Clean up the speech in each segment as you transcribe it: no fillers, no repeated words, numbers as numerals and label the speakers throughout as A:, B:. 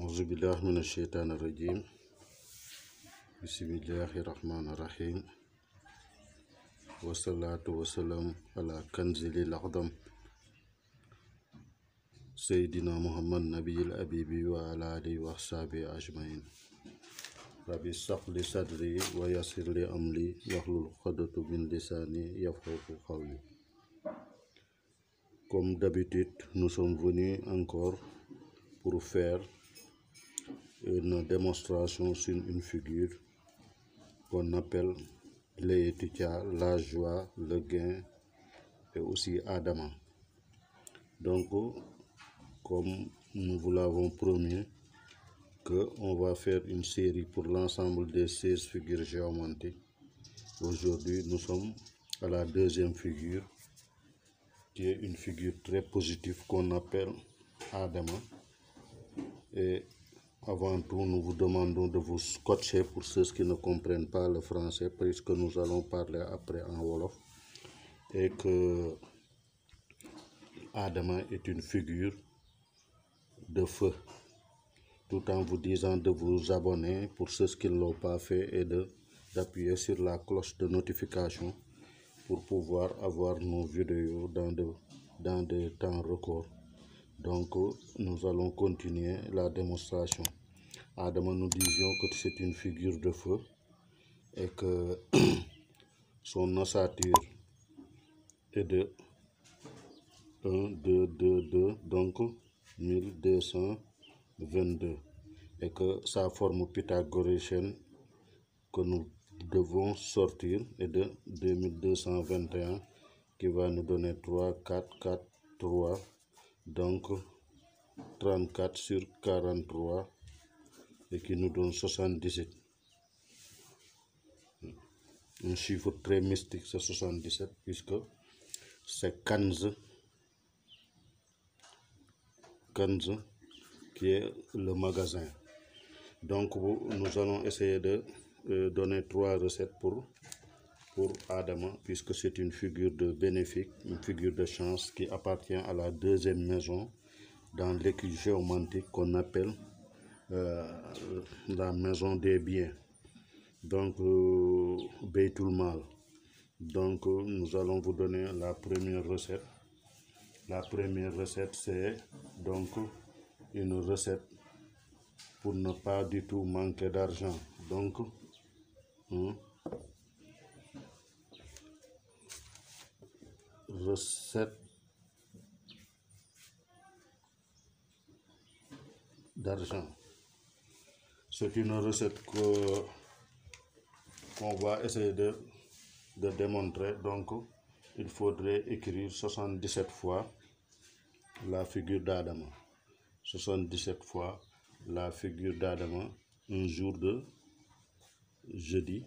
A: أعوذ بالله من الشيطان الرجيم بسم الله الرحمن الرحيم والصلاة والسلام على كنز الأقدم سيدنا محمد نبي الأبيب وعلى آله وصحبه أجمعين ربي اشرح لي صدري ويسر لي أمري واحلل عقدة من لساني يفقهوا قولي. Comme d'habitude, nous sommes venus encore pour faire une démonstration sur une figure qu'on appelle l'Etutia, la joie, le gain et aussi Adama. Donc, comme nous vous l'avons promis, qu'on va faire une série pour l'ensemble des 16 figures géométriques. Aujourd'hui, nous sommes à la deuxième figure, qui est une figure très positive qu'on appelle Adama. Et avant tout, nous vous demandons de vous scotcher pour ceux qui ne comprennent pas le français, puisque nous allons parler après en Wolof. Et que Adama est une figure de feu. Tout en vous disant de vous abonner pour ceux qui ne l'ont pas fait et d'appuyer sur la cloche de notification pour pouvoir avoir nos vidéos dans des temps records. Donc, nous allons continuer la démonstration. Adama, nous disions que c'est une figure de feu et que son ossature est de 1, 2, 2, 2, donc 1222. Et que sa forme pythagoréenne que nous devons sortir est de 2221 qui va nous donner 3, 4, 4, 3. Donc 34 sur 43 et qui nous donne 77. Un chiffre très mystique, c'est 77, puisque c'est Kanz qui est le magasin. Donc nous allons essayer de donner 3 recettes pour Adama, puisque c'est une figure de bénéfique, une figure de chance qui appartient à la deuxième maison dans l'équipe géomantique qu'on appelle la maison des biens. Donc Beitul Mal. Donc nous allons vous donner la première recette. La première recette, c'est donc une recette pour ne pas du tout manquer d'argent. Donc recette d'argent. C'est une recette qu'on va essayer de démontrer. Donc, il faudrait écrire 77 fois la figure d'Adama. 77 fois la figure d'Adama un jour de jeudi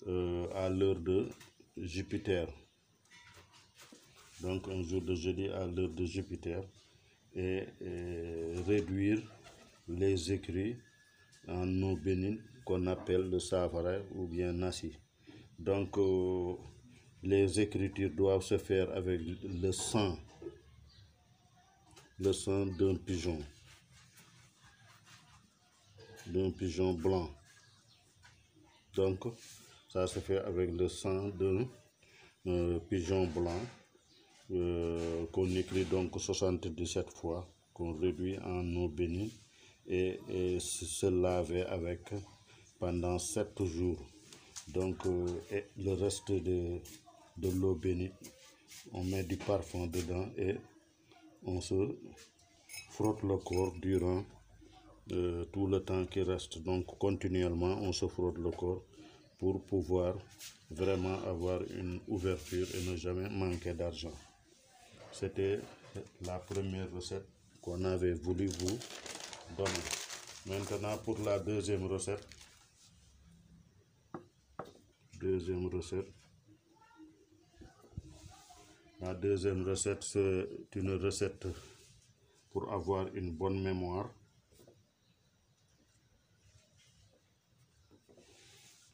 A: à l'heure de Jupiter. Donc, un jour de jeudi à l'heure de Jupiter. Et réduire les écrits en eau bénine qu'on appelle le savara ou bien nasi. Donc les écritures doivent se faire avec le sang d'un pigeon blanc. Donc ça se fait avec le sang d'un pigeon blanc qu'on écrit donc 77 fois, qu'on réduit en eau bénite et se laver avec pendant 7 jours. Donc et le reste de l'eau bénite, on met du parfum dedans et on se frotte le corps durant tout le temps qui reste. Donc continuellement on se frotte le corps pour pouvoir vraiment avoir une ouverture et ne jamais manquer d'argent. C'était la première recette qu'on avait voulu vous donner. Maintenant pour la deuxième recette. La deuxième recette, c'est une recette pour avoir une bonne mémoire.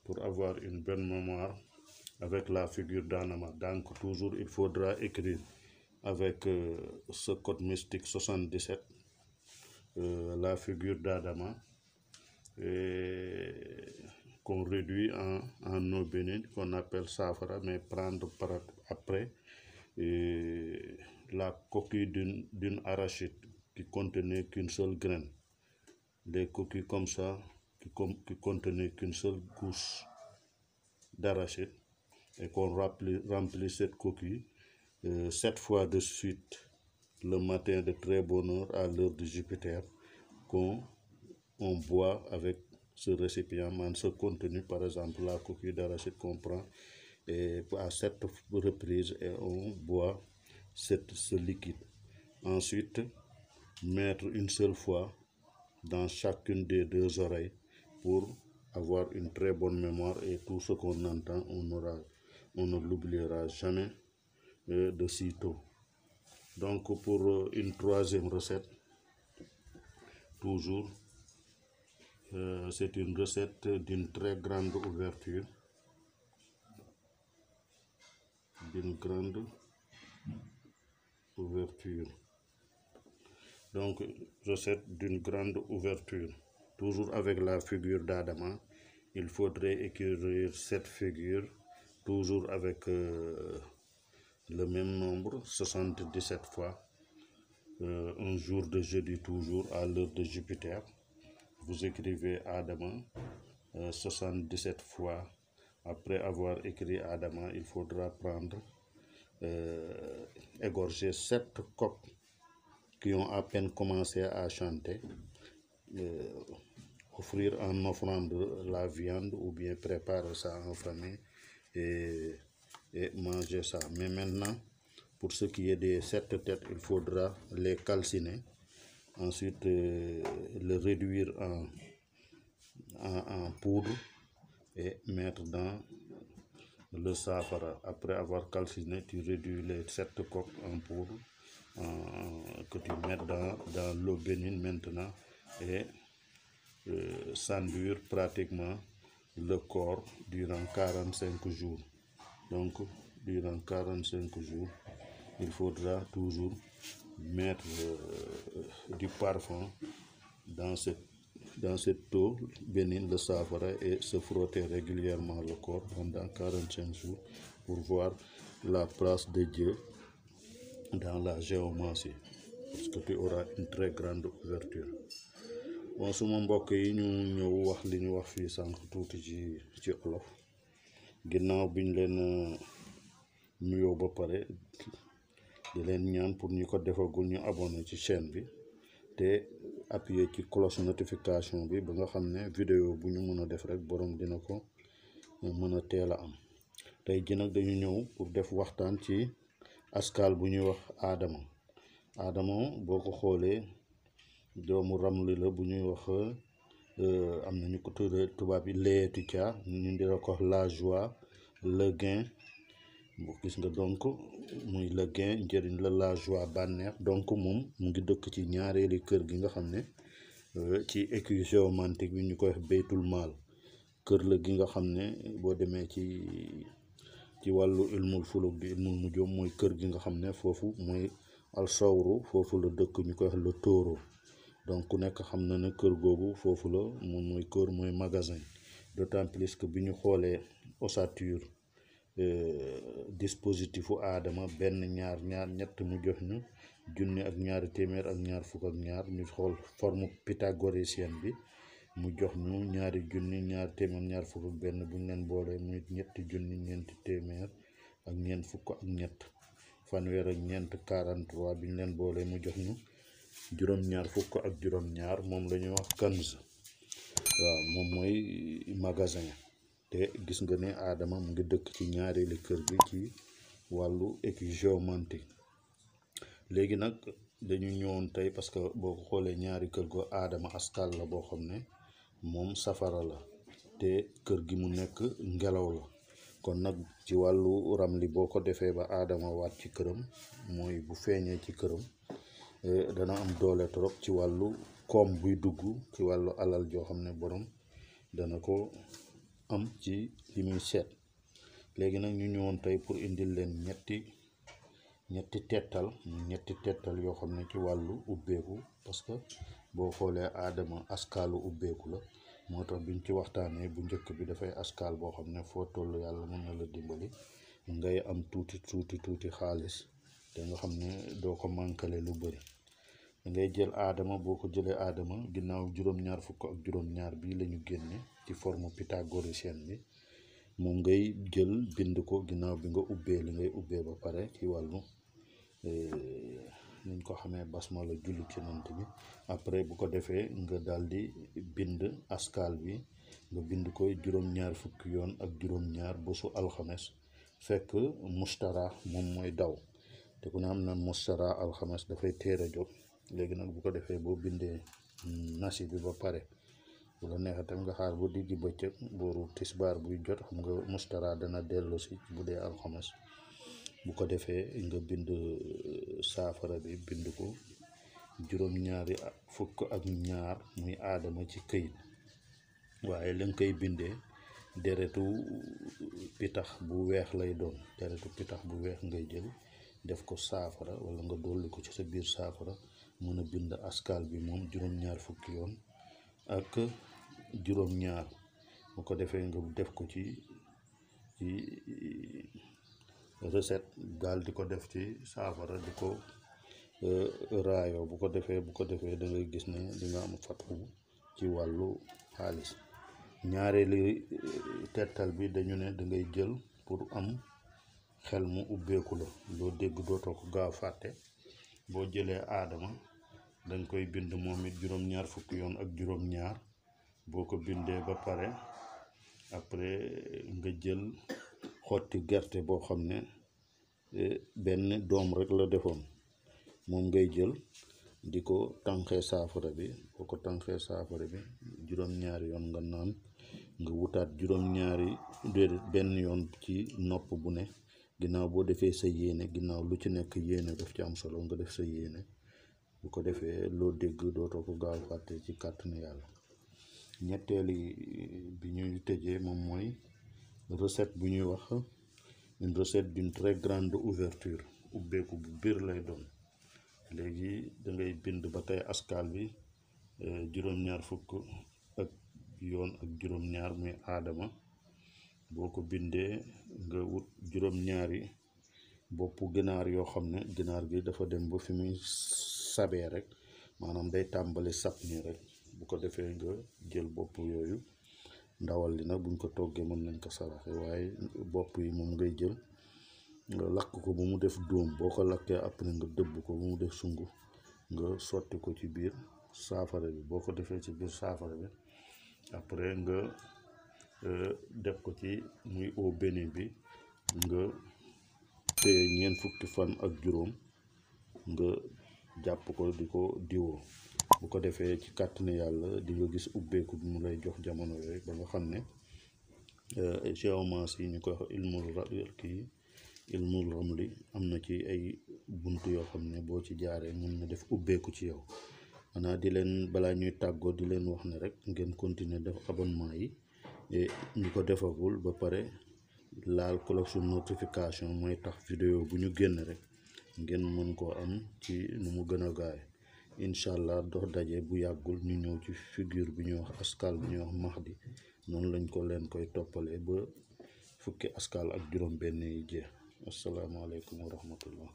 A: Pour avoir une bonne mémoire avec la figure d'Adama. Donc toujours il faudra écrire avec ce code mystique 77 la figure d'Adama qu'on réduit en eau bénite qu'on appelle safara, mais prendre après la coquille d'une arachide qui contenait qu'une seule graine. Des coquilles comme ça qui contenaient qu'une seule couche d'arachide, et qu'on remplit cette coquille 7 fois de suite le matin de très bonne heure à l'heure de Jupiter, qu'on boit avec ce récipient, ce contenu, par exemple la coquille d'arachide qu'on prend, et à 7 reprises, et on boit ce liquide. Ensuite, mettre une seule fois dans chacune des 2 oreilles pour avoir une très bonne mémoire, et tout ce qu'on entend, on ne l'oubliera jamais de sitôt. Donc pour une 3e recette, toujours, c'est une recette d'une très grande ouverture, donc recette d'une grande ouverture, toujours avec la figure d'Adama. Il faudrait écrire cette figure toujours avec le même nombre, 77 fois, un jour de jeudi, toujours à l'heure de Jupiter. Vous écrivez Adama 77 fois. Après avoir écrit Adama, il faudra prendre, égorger 7 coqs qui ont à peine commencé à chanter, offrir en offrande la viande, ou bien préparer ça en famille et manger ça. Mais maintenant, pour ce qui est des 7 têtes, il faudra les calciner, ensuite le réduire en poudre et mettre dans le safara. Après avoir calciné, tu réduis les 7 coques en poudre que tu mets dans l'eau bénite maintenant, et s'enduire pratiquement le corps durant 45 jours. Donc durant 45 jours, il faudra toujours mettre du parfum dans cette eau bénite, le safara, et se frotter régulièrement le corps pendant 45 jours pour voir la place de Dieu dans la géomancie, parce que tu auras une très grande ouverture. Bon, suma mbokk yi ñu ñëw wax li ñu wax fii sànq tuuti ci olof, ginnaaw biñ leen nuyoo ba pare di leen ñaan pour ñu ko defagul ñu abonné ci chaîne bi te appuyer ci cloche notification bi, ba nga xam ne vidéo bu ñu mën a def rek borom dina ko mën a teel a am. tey ji nag dañu ñëw pour def waxtaan ci askal bu ñuy wax Adama boo ko xoolee doomu Ramli la bu ñuy wax am na ñu ko tuddee tubaab yi Laetitia, ñu di la ko wax la joie, le gain. bu gis nga, donc muy le gain njëriñ la joie bànneex. donc moom mu ngi dëkk ci ñaareeli kër gi nga xam ne ci écu géomantique bi ñu koy wax Beytul Maal. kër la gi nga xam ne boo demee ci wàllu ilmul fuluk bi ilmul nujum, mooy kër gi nga xam ne foofu mooy alsawru, foofu la dëkk, ñu koy wax le taureau. donc ku nekk xam na ne kër googu foofu la moom mooy kër, mooy magasin. d'autant plus que bi ñu xoolee ossature dispositifu Adama, benn ñaar ñett, mu jox ñu 1222. ñu xool forme pythagoricienne bi, mu jox ñu 2222. bu ñu leen boolee muy 3423. fanweer ak ñeent 43 bi ñu leen boolee mu jox ñu 22. moom la ñuy wax kanz. waaw, moom mooy magasin. te gis nga ne Adama mu ngi dëkk ci ñaareeli kër gi ci wàllu écu géomantique. léegi nag dañu ñëwoon tey parce que boo ko xoolee ñaari kër go Adama askal la boo xam ne moom safara la, te kër gi mu nekk ngelaw la. kon nag ci wàllu Ramli boo ko defee ba Adama waat ci këram, mooy bu feeñee ci këram, dana am doole trop ci wàllu koom buy dugg, ci wàllu alal joo xam ne borom dana ko am ci li muy seet. léegi nag ñu ñëwoon tey pour indil leen ñetti tettal yoo xam ne ci wàllu ubbeeku, parce que boo xoolee aadama askaalu ubbeeku la. moo tax biñ ci waxtaanee bu njëkk bi dafay askaal boo xam ne foo toll yàlla mën na la dimbali ngay am tuuti xaalis te nga xam ne doo ko mànkale lu bëri. ngay jël aadama, boo ko jëlee aadama ginnaaw juróom-ñaar fukk ak juróom-ñaar bii la ñu génne ci forme pythagoricienne bi, moom ngay jël bind ko ginnaaw bi nga ubbee li ngay ubbee ba pare ci wàllu niñ ko xamee basmala julli ci nant bi. après bu ko defee nga daal di bind askal bi, nga bind koy juróom-ñaar fukki yoon ak juróom-ñaar bésu alxames, fekk mustara moom mooy daw te ku ne am na mustara alxames dafay teel a jóg. léegi nag bu ko defee boo bindee nasi bi ba pare, bu la neexee tam nga xaar ba diggi bëccëg booru tisbaar buy jot, xam nga mustara dana dellu si bu dee alxames. bu ko defee nga bind saafara bi, bind ko juróom-ñaari fukk ak ñaar muy aadama ci këyit, waaye la nga koy bindee deretu pitax bu weex lay doon. deretu pitax bu weex ngay jël def ko saafara, wala nga dolli ko ci sa biir saafara, mën a bind askal bi moom juróom-ñaar fukki yoon ak juróom-ñaar. bu ko defee nga def ko ci recette, daal di ko def ci saafara, di ko raayoo. bu ko defee da ngay gis ne di nga am fatxu ci wàllu xaalis. ñaareelu tettal bi dañu ne da ngay jël pour am xel mu ubbeeku la, loo dégg dootoo ko gaaw fàtte. boo jëlee aadama dañ koy bind moom it juróom-ñaar fukki yoon ak juróom-ñaar. boo ko bindee ba pare après nga jël xotti gerte boo xam ne benn doom rek la defoon, moom ngay jël di ko tànqee saafara bi. boo ko tànqee saafara bi juróom-ñaari yoon nga naan, nga wutaat juróom-ñaari benn yoon ci nopp bu ne. ginnaaw boo defee sa yéene, ginnaaw lu ci nekk yéene daf ci am solo, nga def sa yéene. bu ko defee loo dégg dootoo ko gaaw fàtte ci kàttanu yàlla. ñetteeli bi ñuy tëjee moom mooy recette bu ñuy wax une recette d'une très grande ouverture, ubbeeku bu biir lay doon. léegi da ngay bind ba tey askal bi juróom-ñaar fukk ak yoon ak juróom-ñaar muy aadama. boo ko bindee nga wut juróom-ñaari boppu ginaar yoo xam ne ginaar gi dafa dem ba fi muy sabee rek, maanaam day tàmbali sab nii rek. bu ko defee nga jël bopp yooyu, ndawal li nag buñ ko toggee mën nañ ko saraxe, waaye bopp yi moom ngay jël nga lakk ko ba mu def dóom. boo ko lakkee après nga dëbb ko ba mu def sunguf, nga sotti ko ci biir saafara bi. boo ko defee ci biir saafara bi après nga def ko ci muy eau bénite bi, nga téye 4 fukki fan ak juróom, nga jàpp ko di ko diwoo. bu ko defee ci kàttanu yàlla di nga gis ubbeeku bi mu lay jox jamono yooyu, ba nga xam ne géomancie yi ñu koy wax ilmul ramli am na ci ay bunt yoo xam ne boo ci jaaree mën na def ubbeeku ci yow. xanaa di leen balaa ñuy tàggoo di leen wax ne rek ngeen continuer def abonnement yi, ñu ko defagul ba pare laal cloche notification, mooy tax vidéo bu ñu génn rek ngeen mën koo am ci nu mu gën a gaay. incha allah dox daje bu yàggul ñu ñëw ci figure bi ñuy wax askal bi ñuy wax Mahdi. noonu lañ ko leen koy toppalee ba fukki askal ak juróom benn yi jeex. asalaamaaleykum wa rahmatullah.